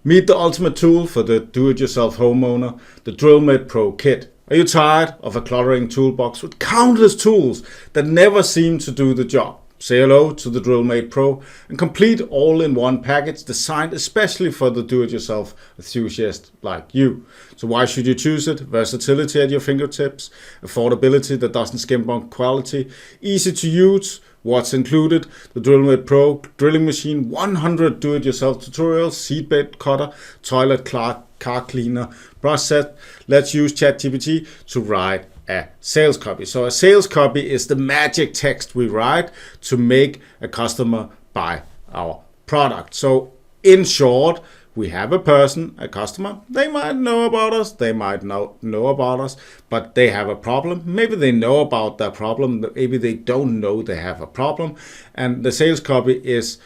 Meet the ultimate tool for the do-it-yourself homeowner, the DrillMate Pro Kit. Are you tired of a cluttering toolbox with countless tools that never seem to do the job? Say hello to the DrillMate Pro and complete all-in-one package designed especially for the do-it-yourself enthusiast like you. So why should you choose it? Versatility at your fingertips, affordability that doesn't skimp on quality, easy to use. What's included? The DrillMate Pro drilling machine, 100 do-it-yourself tutorials, seatbelt cutter, toilet car cleaner, brush set. Let's use ChatGPT to write a sales copy. So a sales copy is the magic text we write to make a customer buy our product. So in short, we have a person, a customer, they might know about us, they might not know about us, but they have a problem. Maybe they know about their problem, maybe they don't know they have a problem. And the sales copy is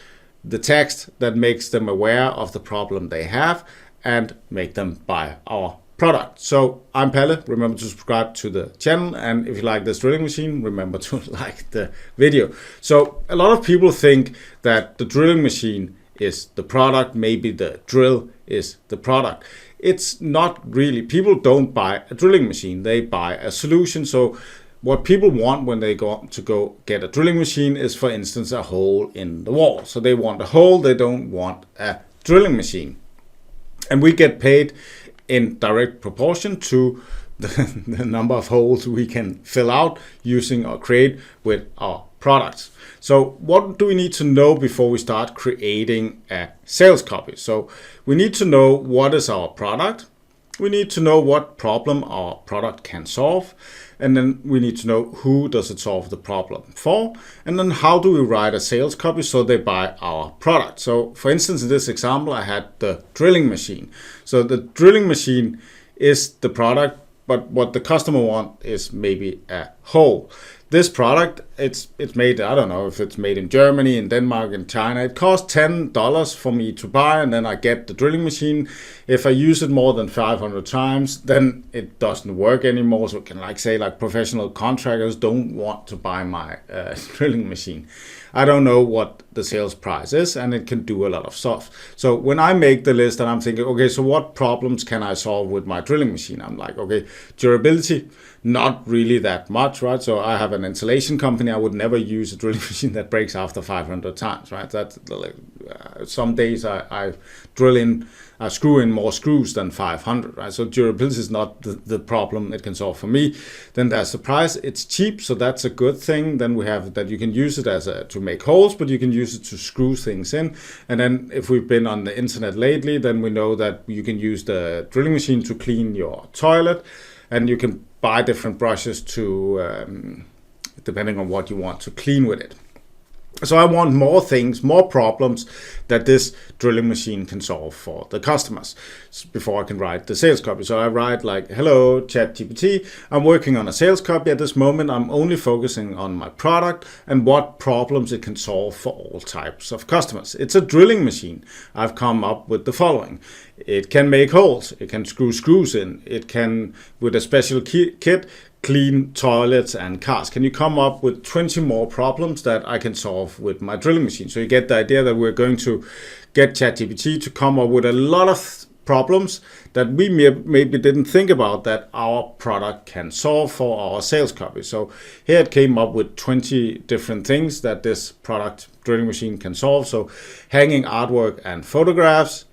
the text that makes them aware of the problem they have and make them buy our product. So I'm Pelle. Remember to subscribe to the channel, and if you like this drilling machine, remember to like the video. So a lot of people think that the drilling machine is the product, maybe the drill is the product. It's not really. People don't buy a drilling machine, they buy a solution. So what people want when they go get a drilling machine is, for instance, a hole in the wall. So they want a hole, they don't want a drilling machine. And we get paid in direct proportion to the number of holes we can fill out using or create with our products. So what do we need to know before we start creating a sales copy? So we need to know what is our product. We need to know what problem our product can solve. And then we need to know who does it solve the problem for. And then how do we write a sales copy so they buy our product? So for instance, in this example, I had the drilling machine. So the drilling machine is the product, but what the customer wants is maybe a hole. This product, it's made, I don't know if it's made in Germany, in Denmark, in China. It costs $10 for me to buy, and then I get the drilling machine. If I use it more than 500 times, then it doesn't work anymore. So it can say professional contractors don't want to buy my drilling machine. I don't know what the sales price is, and it can do a lot of stuff. So when I make the list and I'm thinking, okay, so what problems can I solve with my drilling machine? I'm like, okay, durability, not really that much, right? So I have an insulation company. I would never use a drilling machine that breaks after 500 times, right? That's some days I screw in more screws than 500, right? So durability is not the problem it can solve for me. Then there's the price. It's cheap, so that's a good thing. Then we have that you can use it to make holes, but you can use it to screw things in. And then if we've been on the internet lately, then we know that you can use the drilling machine to clean your toilet, and you can buy different brushes to depending on what you want to clean with it. So I want more things, more problems that this drilling machine can solve for the customers before I can write the sales copy. So I write like, hello, ChatGPT. I'm working on a sales copy at this moment. I'm only focusing on my product and what problems it can solve for all types of customers. It's a drilling machine. I've come up with the following. It can make holes. It can screw screws in. It can, with a special kit, clean toilets and cars. Can you come up with 20 more problems that I can solve with my drilling machine? So you get the idea that we're going to get ChatGPT to come up with a lot of problems that we maybe didn't think about that our product can solve for our sales copy. So here it came up with 20 different things that this product drilling machine can solve. So hanging artwork and photographs,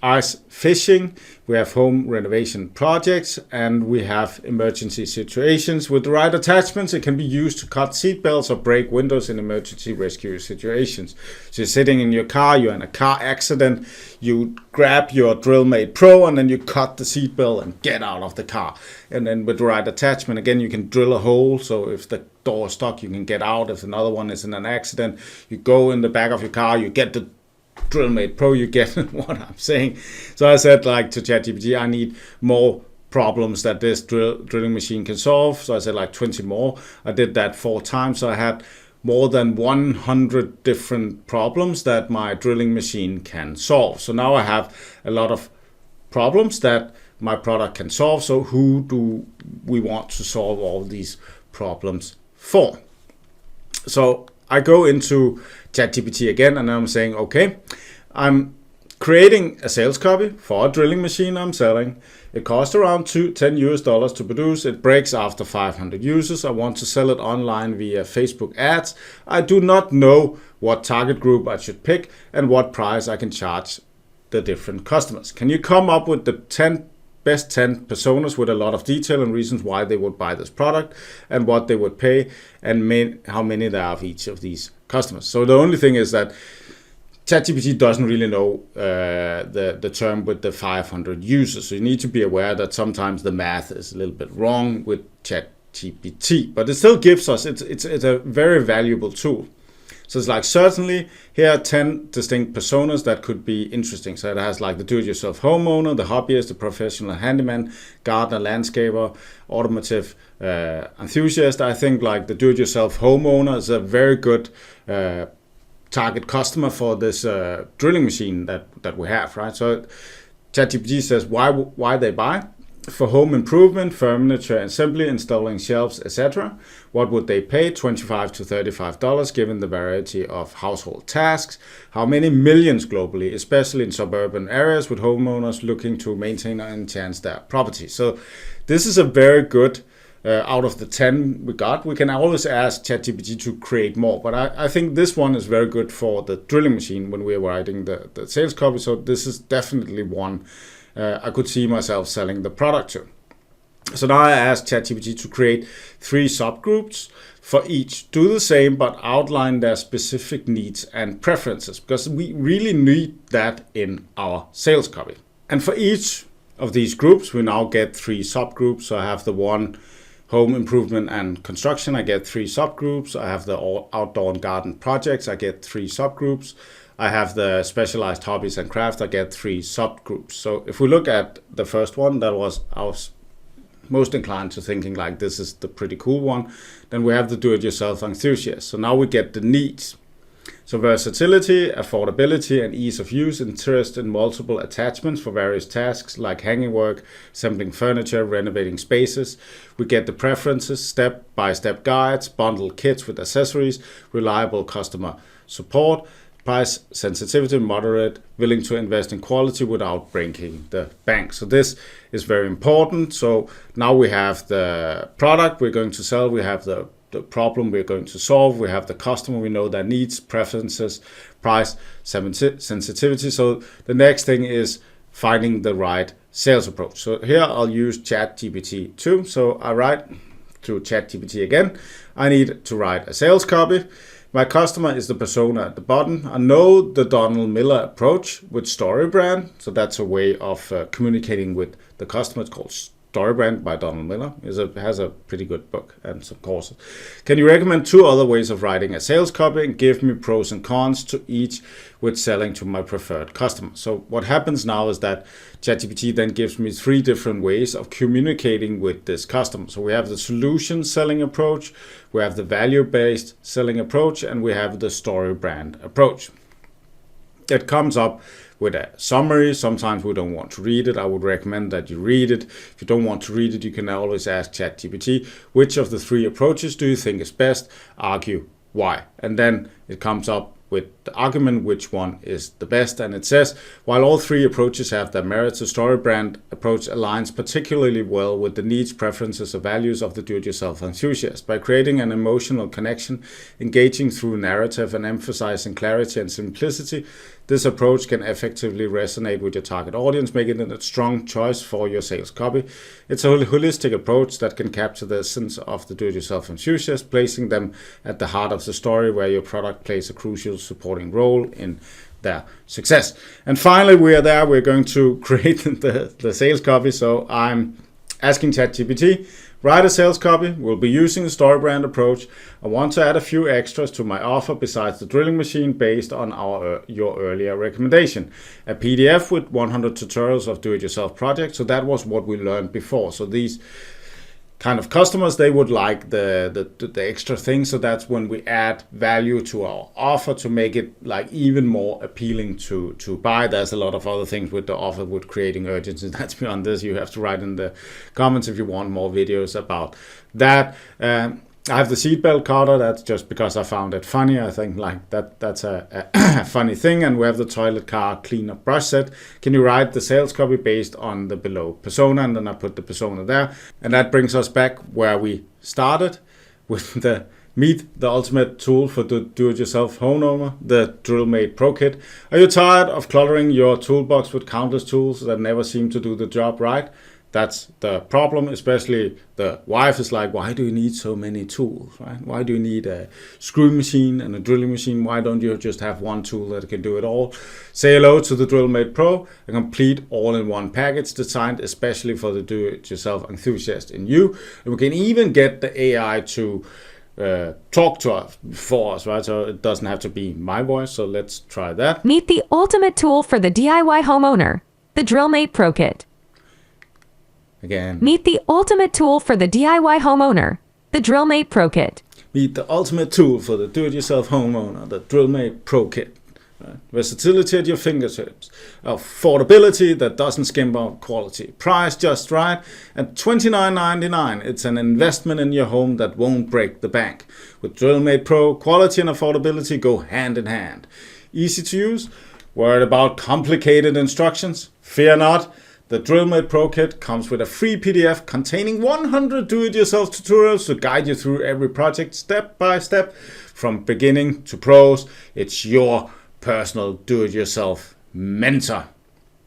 ice fishing, we have home renovation projects, and we have emergency situations. With the right attachments, it can be used to cut seat belts or break windows in emergency rescue situations. So you're sitting in your car, you're in a car accident, you grab your DrillMate Pro and then you cut the seat belt and get out of the car. And then with the right attachment, again, you can drill a hole. So if the door is stuck, you can get out. If another one is in an accident, you go in the back of your car, you get the DrillMate Pro, you get what I'm saying. So I said like to ChatGPT, I need more problems that this drilling machine can solve. So I said like 20 more. I did that 4 times. So I had more than 100 different problems that my drilling machine can solve. So now I have a lot of problems that my product can solve. So who do we want to solve all these problems for? So I go into ChatGPT again and I'm saying, okay, I'm Creating a sales copy for a drilling machine I'm selling, it costs around $10 to produce. It breaks after 500 users. I want to sell it online via Facebook ads. I do not know what target group I should pick and what price I can charge the different customers. Can you come up with the best 10 personas with a lot of detail and reasons why they would buy this product and what they would pay and how many there are of each of these customers? So the only thing is that ChatGPT doesn't really know the term with the 500 users. So you need to be aware that sometimes the math is a little bit wrong with ChatGPT, but it still gives us, it's a very valuable tool. So it's like, certainly here are 10 distinct personas that could be interesting. So it has like the do-it-yourself homeowner, the hobbyist, the professional handyman, gardener, landscaper, automotive enthusiast. I think like the do-it-yourself homeowner is a very good target customer for this drilling machine that we have, right? So ChatGPT says why they buy. For home improvement, furniture assembly, installing shelves, etc. What would they pay? $25 to $35 given the variety of household tasks. How many millions globally, especially in suburban areas with homeowners looking to maintain and enhance their property. So this is a very good, out of the 10 we got. We can always ask ChatGPT to create more, but I think this one is very good for the drilling machine when we're writing the sales copy. So this is definitely one I could see myself selling the product to. So now I asked ChatGPT to create 3 subgroups for each. Do the same, but outline their specific needs and preferences, because we really need that in our sales copy. And for each of these groups, we now get 3 subgroups. So I have the one home improvement and construction, I get 3 subgroups. I have the outdoor and garden projects, I get 3 subgroups. I have the specialized hobbies and crafts, I get 3 subgroups. So if we look at the first one, I was most inclined to thinking like this is the pretty cool one. Then we have the do-it-yourself enthusiast. So now we get the needs. So versatility, affordability, and ease of use, interest in multiple attachments for various tasks like hanging work, assembling furniture, renovating spaces. We get the preferences, step-by-step guides, bundled kits with accessories, reliable customer support, price sensitivity, moderate, willing to invest in quality without breaking the bank. So this is very important. So now we have the product we're going to sell, we have the problem we're going to solve, we have the customer, we know their needs, preferences, price sensitivity. So the next thing is finding the right sales approach. So here I'll use ChatGPT-4. So I write through ChatGPT again. I need to write a sales copy. My customer is the persona at the bottom. I know the Donald Miller approach with StoryBrand. So that's a way of communicating with the customer. It's called StoryBrand by Donald Miller. It has a pretty good book and some courses. Can you recommend 2 other ways of writing a sales copy and give me pros and cons to each with selling to my preferred customer? So what happens now is that ChatGPT then gives me 3 different ways of communicating with this customer. So we have the solution selling approach, we have the value-based selling approach, and we have the StoryBrand approach. It comes up with a summary. Sometimes we don't want to read it. I would recommend that you read it. If you don't want to read it, you can always ask ChatGPT, which of the 3 approaches do you think is best? Argue why. And then it comes up with the argument which one is the best. And it says, while all 3 approaches have their merits, the StoryBrand approach aligns particularly well with the needs, preferences, or values of the do-it-yourself enthusiast. By creating an emotional connection, engaging through narrative, and emphasizing clarity and simplicity, this approach can effectively resonate with your target audience, making it a strong choice for your sales copy. It's a holistic approach that can capture the essence of the do-it-yourself enthusiast, placing them at the heart of the story where your product plays a crucial supporting role in their success. And finally, we're going to create the sales copy. So I'm asking ChatGPT, write a sales copy. We'll be using the StoryBrand approach. I want to add a few extras to my offer besides the drilling machine based on your earlier recommendation. A PDF with 100 tutorials of do-it-yourself projects. So that was what we learned before. So these kind of customers, they would like the extra things. So that's when we add value to our offer to make it like even more appealing to buy. There's a lot of other things with the offer with creating urgency. That's beyond this. You have to write in the comments if you want more videos about that. I have the seatbelt cutter. That's just because I found it funny. I think like that's a funny thing. And we have the toilet car cleaner brush set. Can you write the sales copy based on the below persona? And then I put the persona there. And that brings us back where we started with the meet the ultimate tool for the do-it-yourself homeowner, the DrillMate Pro Kit. Are you tired of cluttering your toolbox with countless tools that never seem to do the job right? That's the problem, especially the wife is like, why do you need so many tools, right? Why do you need a screw machine and a drilling machine? Why don't you just have one tool that can do it all? Say hello to the DrillMate Pro, a complete all-in-one package designed especially for the do-it-yourself enthusiast in you. And we can even get the AI to talk to us for us, right? So it doesn't have to be my voice. So let's try that. Meet the ultimate tool for the DIY homeowner, the DrillMate Pro Kit. Again. Meet the ultimate tool for the DIY homeowner, the DrillMate Pro Kit. Meet the ultimate tool for the do-it-yourself homeowner, the DrillMate Pro Kit. Right? Versatility at your fingertips, affordability that doesn't skimp on quality, price just right, and $29.99. It's an investment in your home that won't break the bank. With DrillMate Pro, quality and affordability go hand in hand. Easy to use? Worried about complicated instructions? Fear not. The DrillMate Pro Kit comes with a free PDF containing 100 do-it-yourself tutorials to guide you through every project step by step from beginning to pros. It's your personal do-it-yourself mentor.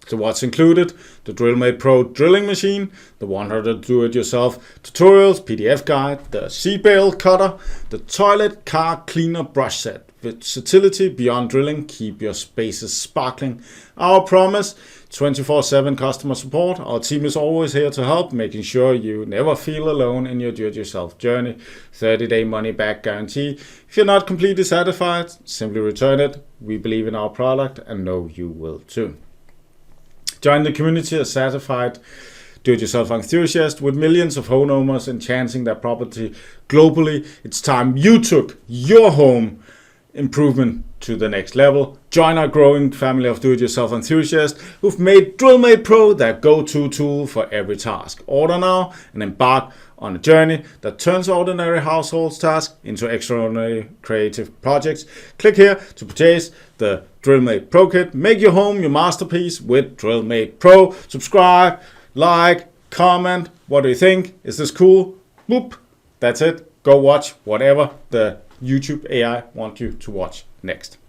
So what's included? The DrillMate Pro drilling machine, the 100 do-it-yourself tutorials, PDF guide, the seatbelt cutter, the toilet car cleaner brush set. Versatility beyond drilling, keep your spaces sparkling. Our promise, 24/7 customer support. Our team is always here to help, making sure you never feel alone in your do-it-yourself journey. 30-day money-back guarantee. If you're not completely satisfied, simply return it. We believe in our product and know you will too. Join the community of certified do-it-yourself enthusiasts with millions of homeowners enchanting their property globally. It's time you took your home improvement to the next level. Join our growing family of do-it-yourself enthusiasts who've made DrillMate Pro their go-to tool for every task. Order now and embark on a journey that turns ordinary household tasks into extraordinary creative projects. Click here to purchase the DrillMate Pro Kit. Make your home your masterpiece with DrillMate Pro. Subscribe, like, comment. What do you think? Is this cool? Boop. That's it. Go watch whatever the YouTube AI want you to watch next.